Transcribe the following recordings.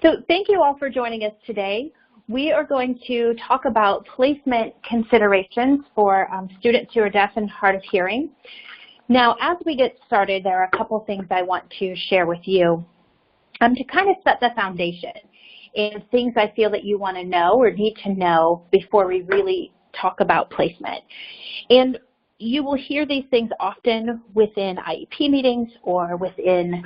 So thank you all for joining us today. We are going to talk about placement considerations for students who are deaf and hard of hearing. Now, as we get started, there are a couple things I want to share with you to kind of set the foundation and things I feel that you want to know or need to know before we really talk about placement. And you will hear these things often within IEP meetings or within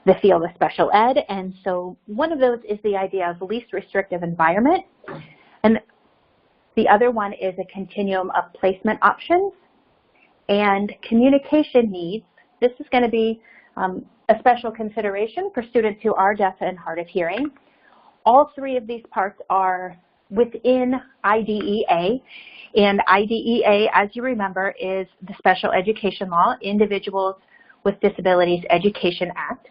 the field of special ed, and so one of those is the idea of least restrictive environment, and the other one is a continuum of placement options and communication needs. This is going to be a special consideration for students who are deaf and hard of hearing. All three of these parts are within IDEA, and IDEA, as you remember, is the Special Education Law, Individuals with Disabilities Education Act.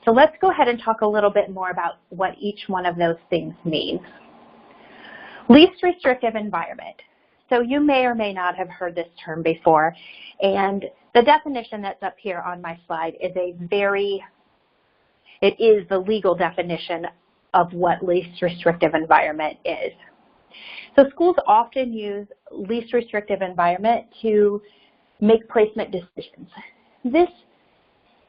So let's go ahead and talk a little bit more about what each one of those things means. Least restrictive environment. So you may or may not have heard this term before, and the definition that's up here on my slide is it is the legal definition of what least restrictive environment is. So schools often use least restrictive environment to make placement decisions.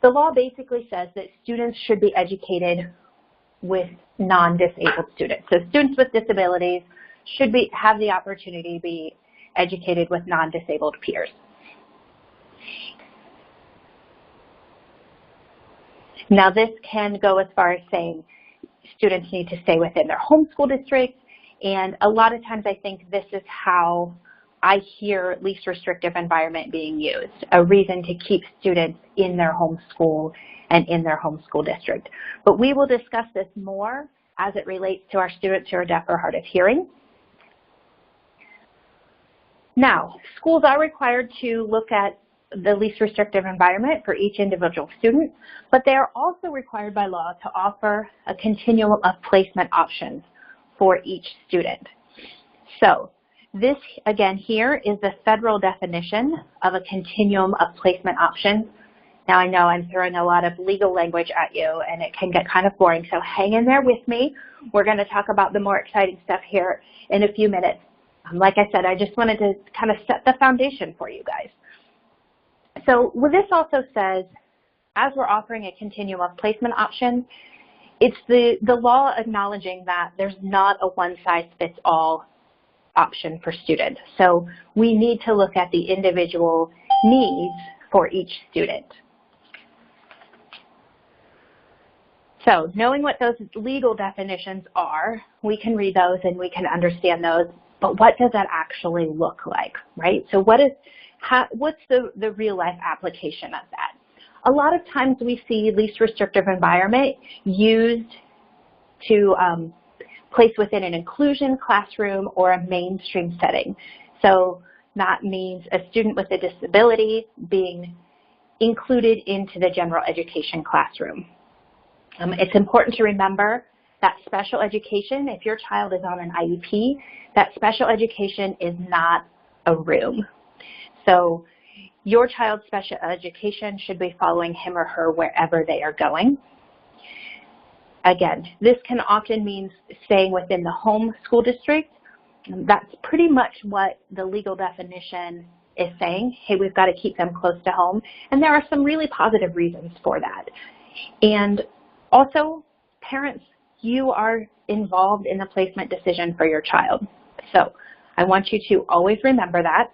The law basically says that students should be educated with non-disabled students. So students with disabilities should have the opportunity to be educated with non-disabled peers. Now this can go as far as saying students need to stay within their home school district, and a lot of times I think this is how I hear least restrictive environment being used, a reason to keep students in their home school and in their home school district. But we will discuss this more as it relates to our students who are deaf or hard of hearing. Now, schools are required to look at the least restrictive environment for each individual student, but they are also required by law to offer a continuum of placement options for each student. So this, again, here is the federal definition of a continuum of placement options. Now I know I'm throwing a lot of legal language at you and it can get kind of boring, so hang in there with me. We're going to talk about the more exciting stuff here in a few minutes. Like I said, I just wanted to kind of set the foundation for you guys. So what this also says, as we're offering a continuum of placement options, it's the law acknowledging that there's not a one-size-fits-all option for students. So we need to look at the individual needs for each student. So knowing what those legal definitions are, we can read those and we can understand those, but what does that actually look like, right? So what's the real life application of that? A lot of times we see least restrictive environment used to place within an inclusion classroom or a mainstream setting. So that means a student with a disability being included into the general education classroom. It's important to remember that special education, if your child is on an IEP, that special education is not a room. So your child's special education should be following him or her wherever they are going. Again, this can often mean staying within the home school district. That's pretty much what the legal definition is saying. Hey, we've got to keep them close to home. And there are some really positive reasons for that. And also, parents, you are involved in the placement decision for your child. So I want you to always remember that.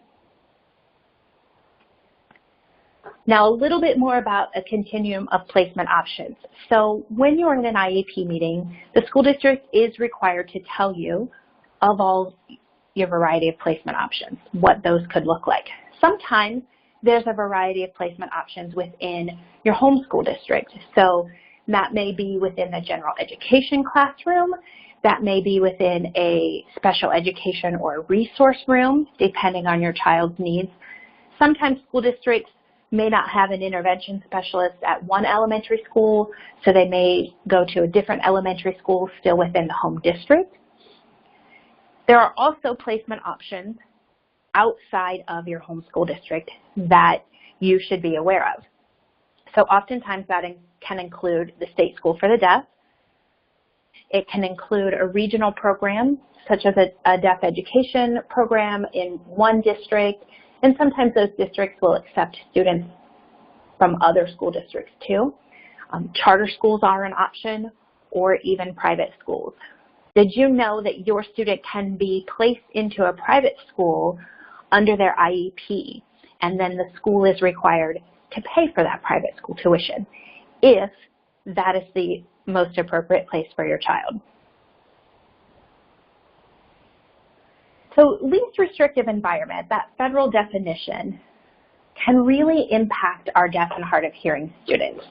Now, a little bit more about a continuum of placement options. So when you're in an IEP meeting, the school district is required to tell you of all your variety of placement options, what those could look like. Sometimes there's a variety of placement options within your home school district. So that may be within the general education classroom, that may be within a special education or resource room, depending on your child's needs. Sometimes school districts may not have an intervention specialist at one elementary school, so they may go to a different elementary school still within the home district. There are also placement options outside of your home school district that you should be aware of. So oftentimes that can include the State School for the Deaf, It can include a regional program, such as a deaf education program in one district, and sometimes those districts will accept students from other school districts too. Charter schools are an option, or even private schools. Did you know that your student can be placed into a private school under their IEP, and then the school is required to pay for that private school tuition if that is the most appropriate place for your child? So least restrictive environment, that federal definition, can really impact our deaf and hard of hearing students.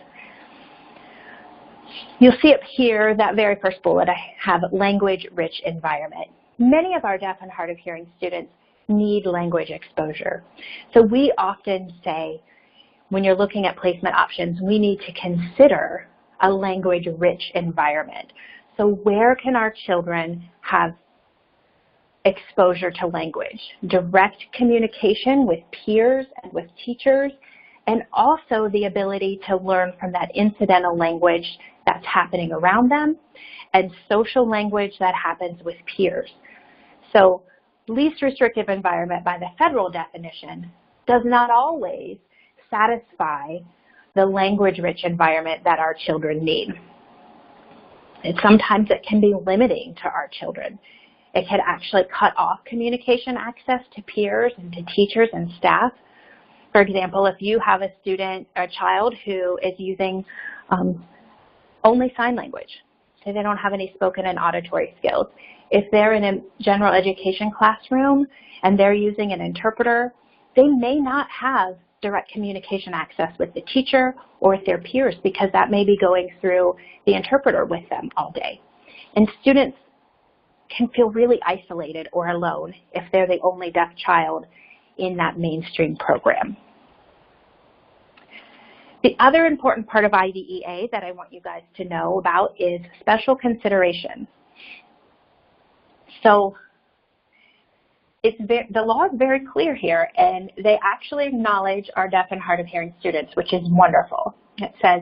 You'll see up here, that very first bullet, I have language-rich environment. Many of our deaf and hard of hearing students need language exposure. So we often say, when you're looking at placement options, we need to consider a language-rich environment. So where can our children have exposure to language? Direct communication with peers and with teachers, and also the ability to learn from that incidental language that's happening around them, and social language that happens with peers. So least restrictive environment by the federal definition does not always satisfy the language-rich environment that our children need. And sometimes it can be limiting to our children. It can actually cut off communication access to peers and to teachers and staff. For example, if you have a student or a child who is using only sign language, so they don't have any spoken and auditory skills. If they're in a general education classroom and they're using an interpreter, they may not have direct communication access with the teacher or with their peers, because that may be going through the interpreter with them all day. And students can feel really isolated or alone if they're the only deaf child in that mainstream program. The other important part of IDEA that I want you guys to know about is special consideration. So the law is very clear here, and they actually acknowledge our deaf and hard of hearing students, which is wonderful. It says,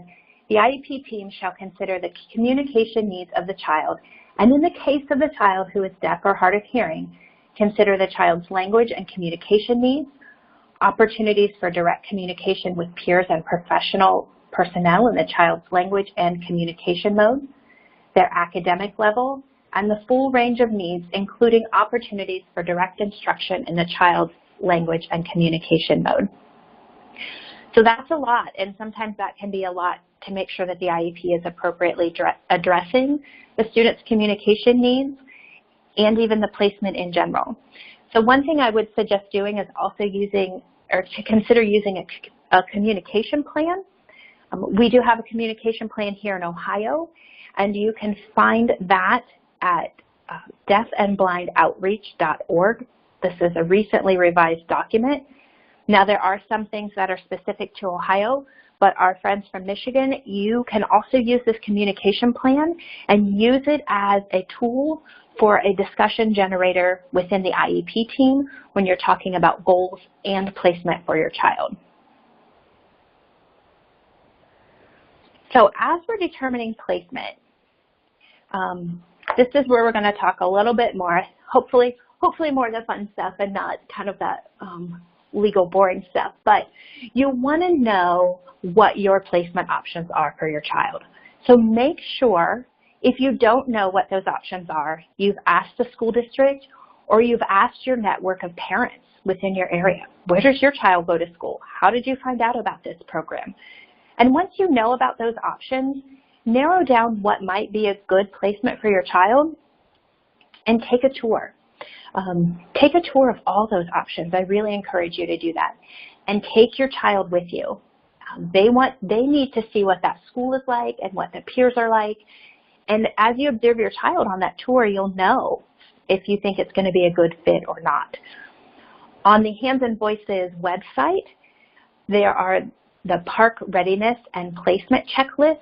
the IEP team shall consider the communication needs of the child, and in the case of the child who is deaf or hard of hearing, consider the child's language and communication needs, opportunities for direct communication with peers and professional personnel in the child's language and communication mode, their academic level, and the full range of needs, including opportunities for direct instruction in the child's language and communication mode. So that's a lot, and sometimes that can be a lot to make sure that the IEP is appropriately addressing the student's communication needs and even the placement in general. So one thing I would suggest doing is also using, or to consider using a communication plan. We do have a communication plan here in Ohio, and you can find that at deafandblindoutreach.org. This is a recently revised document. Now there are some things that are specific to Ohio, but our friends from Michigan, you can also use this communication plan and use it as a tool for a discussion generator within the IEP team when you're talking about goals and placement for your child. So as we're determining placement, this is where we're going to talk a little bit more, hopefully more of the fun stuff and not kind of that legal boring stuff, but you want to know what your placement options are for your child. So make sure, if you don't know what those options are, you've asked the school district or you've asked your network of parents within your area. Where does your child go to school? How did you find out about this program? And once you know about those options, narrow down what might be a good placement for your child and take a tour. Take a tour of all those options. I really encourage you to do that. And take your child with you. They need to see what that school is like and what the peers are like. And as you observe your child on that tour, you'll know if you think it's going to be a good fit or not. On the Hands and Voices website, there are the Park Readiness and Placement Checklist.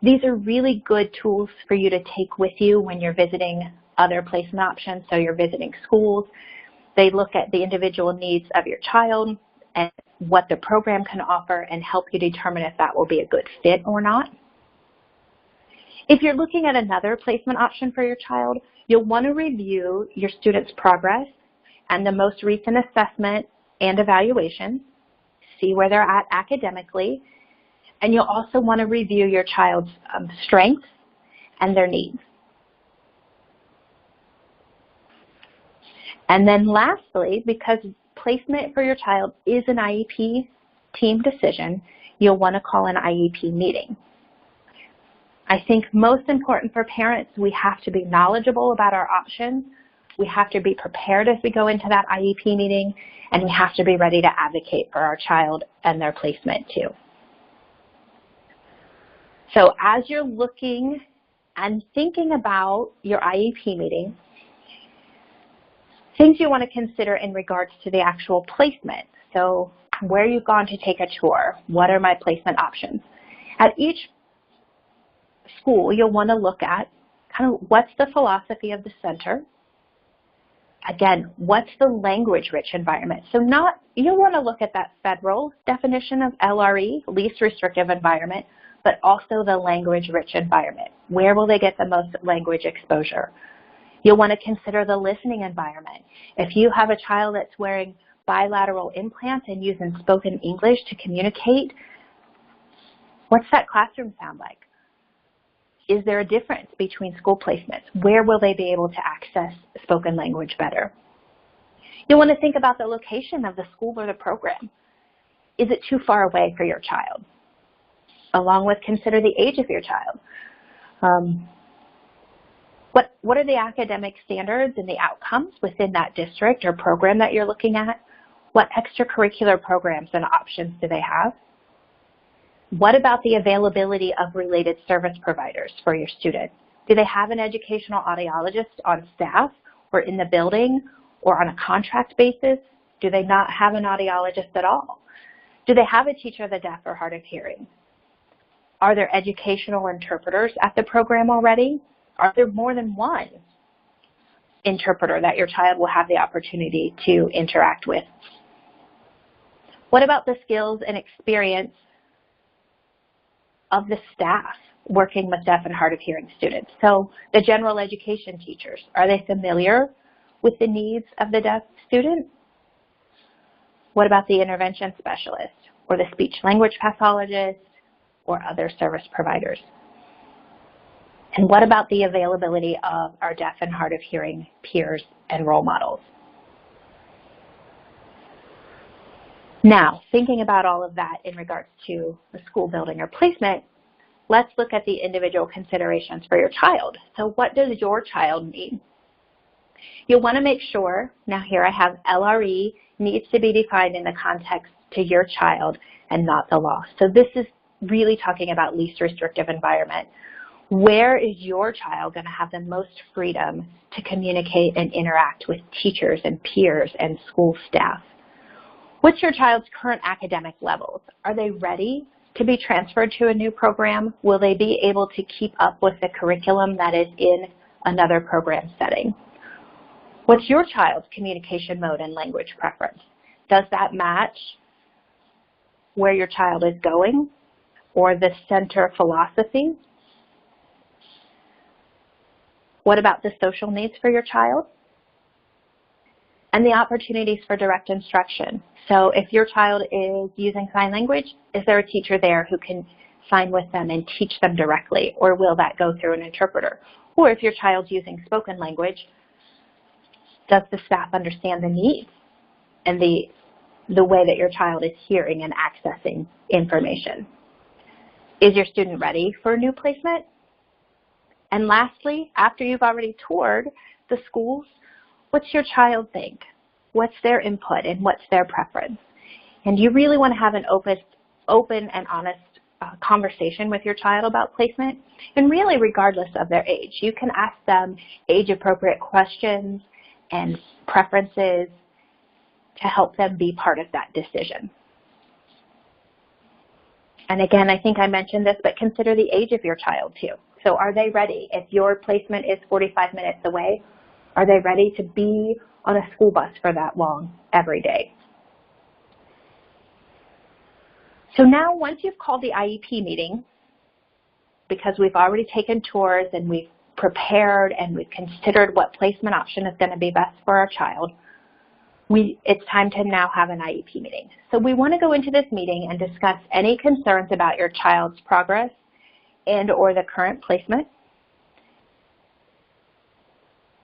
These are really good tools for you to take with you when you're visiting other placement options. So you're visiting schools. They look at the individual needs of your child and what the program can offer and help you determine if that will be a good fit or not. If you're looking at another placement option for your child, you'll want to review your student's progress and the most recent assessment and evaluation, see where they're at academically, and you'll also want to review your child's strengths and their needs. And then lastly, because placement for your child is an IEP team decision, you'll want to call an IEP meeting. I think most important for parents, we have to be knowledgeable about our options. We have to be prepared as we go into that IEP meeting, and we have to be ready to advocate for our child and their placement too. So as you're looking and thinking about your IEP meeting, things you want to consider in regards to the actual placement. So where you've gone to take a tour, what are my placement options? At each school, you'll want to look at kind of what's the philosophy of the center. Again, what's the language-rich environment? So you'll want to look at that federal definition of LRE, least restrictive environment, but also the language-rich environment. Where will they get the most language exposure? You'll want to consider the listening environment. If you have a child that's wearing bilateral implants and using spoken English to communicate, what's that classroom sound like? Is there a difference between school placements? Where will they be able to access spoken language better? You'll want to think about the location of the school or the program. Is it too far away for your child? Along with consider the age of your child. What are the academic standards and the outcomes within that district or program that you're looking at? What extracurricular programs and options do they have? What about the availability of related service providers for your student? Do they have an educational audiologist on staff or in the building or on a contract basis? Do they not have an audiologist at all? Do they have a teacher of the deaf or hard of hearing? Are there educational interpreters at the program already? Are there more than one interpreter that your child will have the opportunity to interact with? What about the skills and experience of the staff working with deaf and hard of hearing students? So the general education teachers, are they familiar with the needs of the deaf student? What about the intervention specialist or the speech language pathologist or other service providers? And what about the availability of our deaf and hard of hearing peers and role models? Now, thinking about all of that in regards to the school building or placement, let's look at the individual considerations for your child. So what does your child need? You'll want to make sure, now here I have LRE needs to be defined in the context to your child and not the law. So this is really talking about least restrictive environment. Where is your child going to have the most freedom to communicate and interact with teachers and peers and school staff? What's your child's current academic levels? Are they ready to be transferred to a new program? Will they be able to keep up with the curriculum that is in another program setting? What's your child's communication mode and language preference? Does that match where your child is going or the center philosophy? What about the social needs for your child? And the opportunities for direct instruction. So if your child is using sign language, is there a teacher there who can sign with them and teach them directly, or will that go through an interpreter? Or if your child's using spoken language, does the staff understand the needs and the way that your child is hearing and accessing information? Is your student ready for a new placement? And lastly, after you've already toured the schools, what's your child think? What's their input and what's their preference? And you really want to have an open and honest conversation with your child about placement, and really regardless of their age. You can ask them age-appropriate questions and preferences to help them be part of that decision. And again, I think I mentioned this, but consider the age of your child too. So are they ready? If your placement is 45 minutes away, are they ready to be on a school bus for that long every day? So now once you've called the IEP meeting because we've already taken tours and we've prepared and we've considered what placement option is going to be best for our child, it's time to now have an IEP meeting. So we want to go into this meeting and discuss any concerns about your child's progress and or the current placement.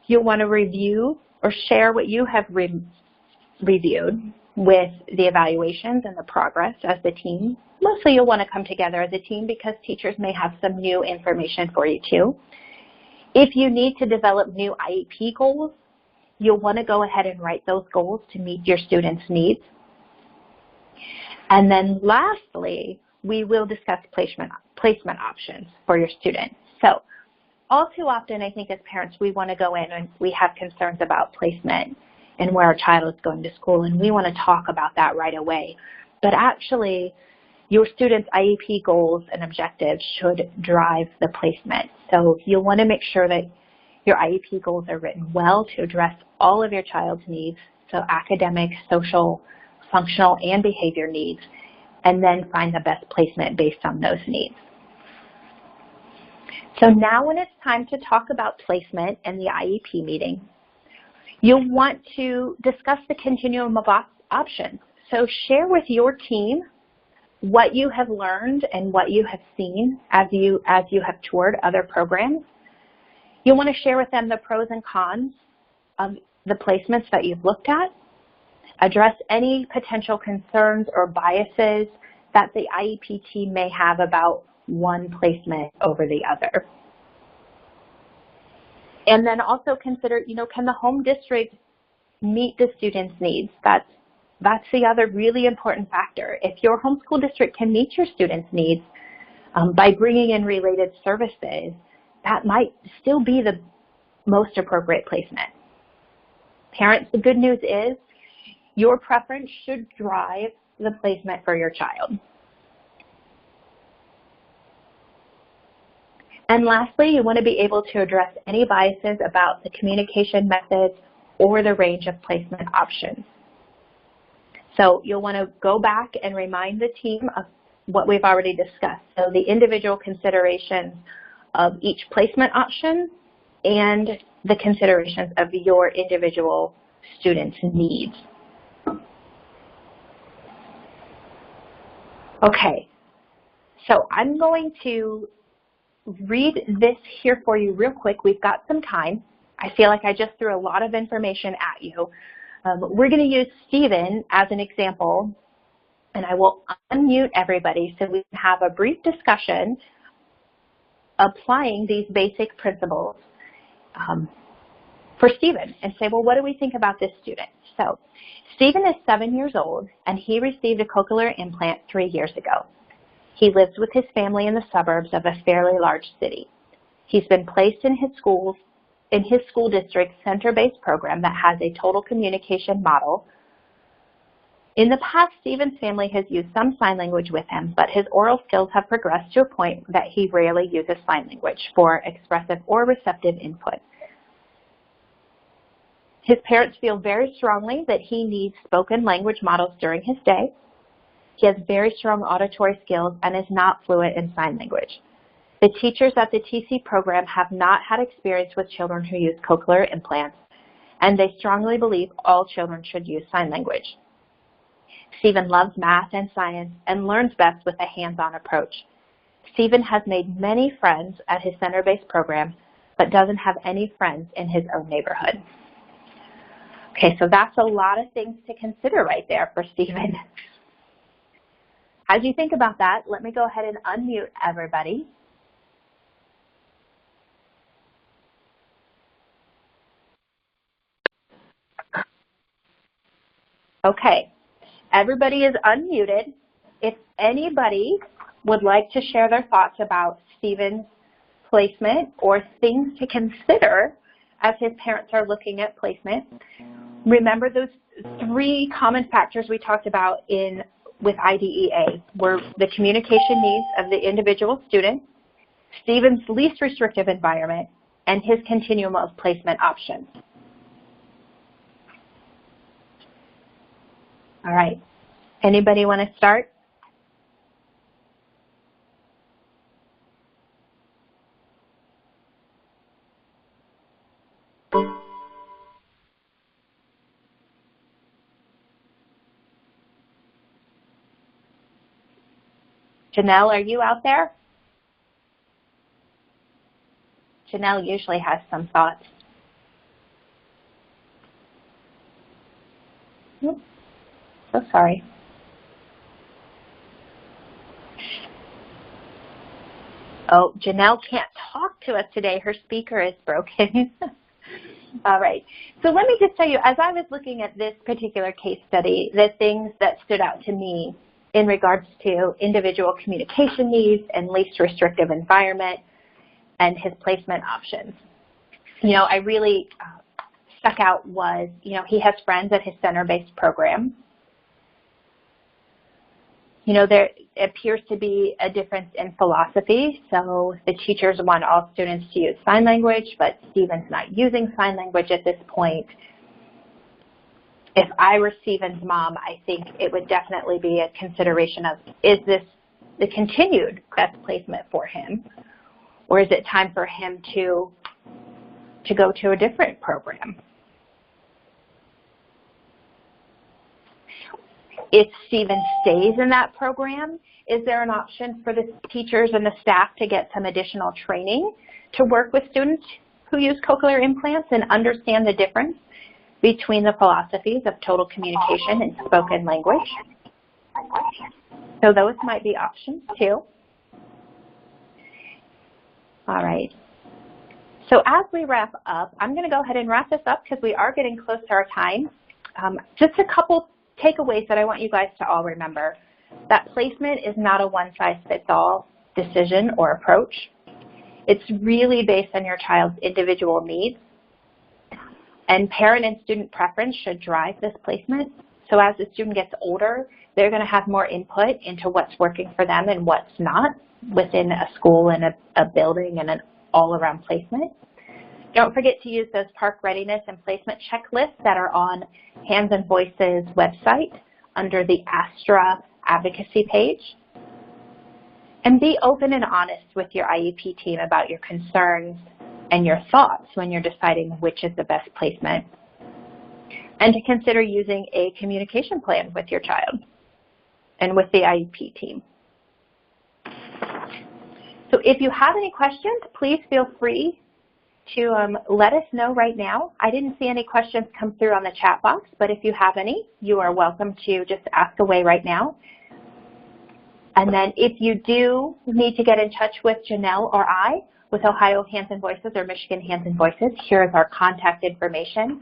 You'll want to review or share what you have reviewed with the evaluations and the progress as the team. Mostly you'll want to come together as a team because teachers may have some new information for you too. If you need to develop new IEP goals, you'll want to go ahead and write those goals to meet your students' needs. And then lastly, we will discuss placement options for your students. So all too often, I think as parents, we want to go in and we have concerns about placement and where our child is going to school, and we want to talk about that right away. But actually, your students' IEP goals and objectives should drive the placement. So you'll want to make sure that your IEP goals are written well to address all of your child's needs, so academic, social, functional, and behavior needs, and then find the best placement based on those needs. So now when it's time to talk about placement and the IEP meeting, you'll want to discuss the continuum of options. So share with your team what you have learned and what you have seen as you have toured other programs. You'll want to share with them the pros and cons of the placements that you've looked at, address any potential concerns or biases that the IEP team may have about one placement over the other. And then also consider, can the home district meet the student's needs? That's the other really important factor. If your homeschool district can meet your students' needs by bringing in related services, that might still be the most appropriate placement. Parents, the good news is your preference should drive the placement for your child. And lastly, you want to be able to address any biases about the communication methods or the range of placement options. So you'll want to go back and remind the team of what we've already discussed. So the individual considerations of each placement option and the considerations of your individual student's needs. Okay, so I'm going to read this here for you real quick. We've got some time. I feel like I just threw a lot of information at you. We're going to use Stephen as an example, and I will unmute everybody so we can have a brief discussion applying these basic principles for Stephen and say, well, what do we think about this student? So Stephen is 7 years old, and he received a cochlear implant 3 years ago. He lives with his family in the suburbs of a fairly large city. He's been placed in his school district's center-based program that has a total communication model. In the past, Stephen's family has used some sign language with him, but his oral skills have progressed to a point that he rarely uses sign language for expressive or receptive input. His parents feel very strongly that he needs spoken language models during his day. He has very strong auditory skills and is not fluent in sign language. The teachers at the TC program have not had experience with children who use cochlear implants, and they strongly believe all children should use sign language. Stephen loves math and science and learns best with a hands-on approach. Stephen has made many friends at his center-based program, but doesn't have any friends in his own neighborhood. Okay, so that's a lot of things to consider right there for Stephen. As you think about that, let me go ahead and unmute everybody. Okay, everybody is unmuted. If anybody would like to share their thoughts about Stephen's placement or things to consider as his parents are looking at placement, remember those 3 common factors we talked about with IDEA were the communication needs of the individual student, Stephen's least restrictive environment, and his continuum of placement options. All right, anybody want to start? Janelle, are you out there? Janelle usually has some thoughts. Oops, so sorry. Oh, Janelle can't talk to us today. Her speaker is broken. All right. So let me just tell you, as I was looking at this particular case study, the things that stood out to me in regards to individual communication needs and least restrictive environment and his placement options. I really stuck out was, he has friends at his center-based program. There appears to be a difference in philosophy. So the teachers want all students to use sign language, but Stephen's not using sign language at this point. If I were Stephen's mom, I think it would definitely be a consideration of, is this the continued best placement for him? Or is it time for him to go to a different program? If Stephen stays in that program, is there an option for the teachers and the staff to get some additional training to work with students who use cochlear implants and understand the difference between the philosophies of total communication and spoken language? So those might be options too. All right. So as we wrap up, I'm going to go ahead and wrap this up because we are getting close to our time. Just a couple takeaways that I want you guys to all remember. That placement is not a one-size-fits-all decision or approach. It's really based on your child's individual needs. And parent and student preference should drive this placement. So as the student gets older, they're going to have more input into what's working for them and what's not within a school and a building and an all-around placement. Don't forget to use those park readiness and placement checklists that are on Hands and Voices website under the ASTRA advocacy page. And be open and honest with your IEP team about your concerns and your thoughts when you're deciding which is the best placement. And to consider using a communication plan with your child and with the IEP team. So if you have any questions, please feel free to let us know right now. I didn't see any questions come through on the chat box, but if you have any, you are welcome to just ask away right now. And then if you do need to get in touch with Janelle or I with Ohio Hands and Voices or Michigan Hands and Voices, here is our contact information.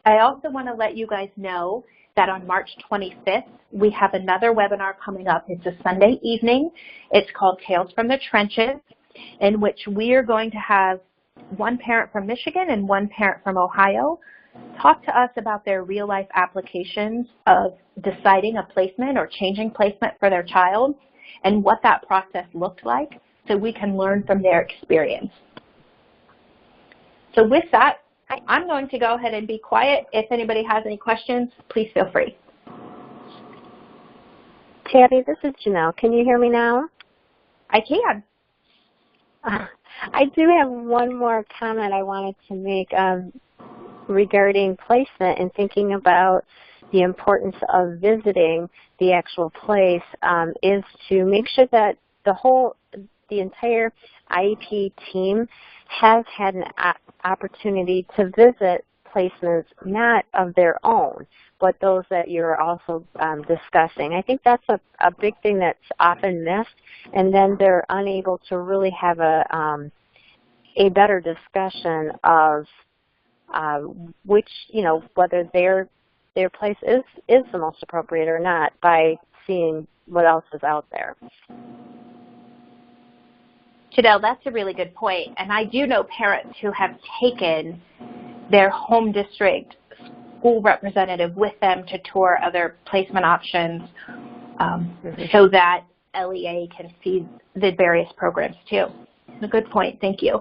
I also want to let you guys know that on March 25th, we have another webinar coming up. It's a Sunday evening. It's called Tales from the Trenches, in which we are going to have one parent from Michigan and one parent from Ohio talk to us about their real-life applications of deciding a placement or changing placement for their child and what that process looked like so we can learn from their experience. So with that, I'm going to go ahead and be quiet. If anybody has any questions, please feel free. Tabby, this is Janelle. Can you hear me now? I can. I do have one more comment I wanted to make regarding placement and thinking about the importance of visiting the actual place is to make sure that the entire IEP team has had an opportunity to visit placements not of their own, but those that you're also discussing. I think that's a big thing that's often missed, and then they're unable to really have a better discussion of which, whether their place is the most appropriate or not by seeing what else is out there. Janelle, that's a really good point. And I do know parents who have taken their home district school representative with them to tour other placement options so that LEA can see the various programs too. A good point. Thank you.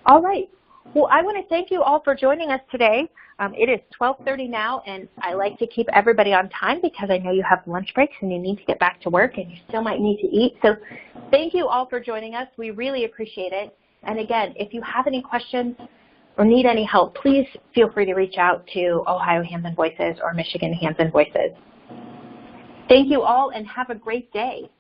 All right. Well, I want to thank you all for joining us today. It is 12:30 now, and I like to keep everybody on time because I know you have lunch breaks and you need to get back to work and you still might need to eat. So thank you all for joining us. We really appreciate it. And again, if you have any questions, or need any help, please feel free to reach out to Ohio Hands On Voices or Michigan Hands On Voices. Thank you all and have a great day.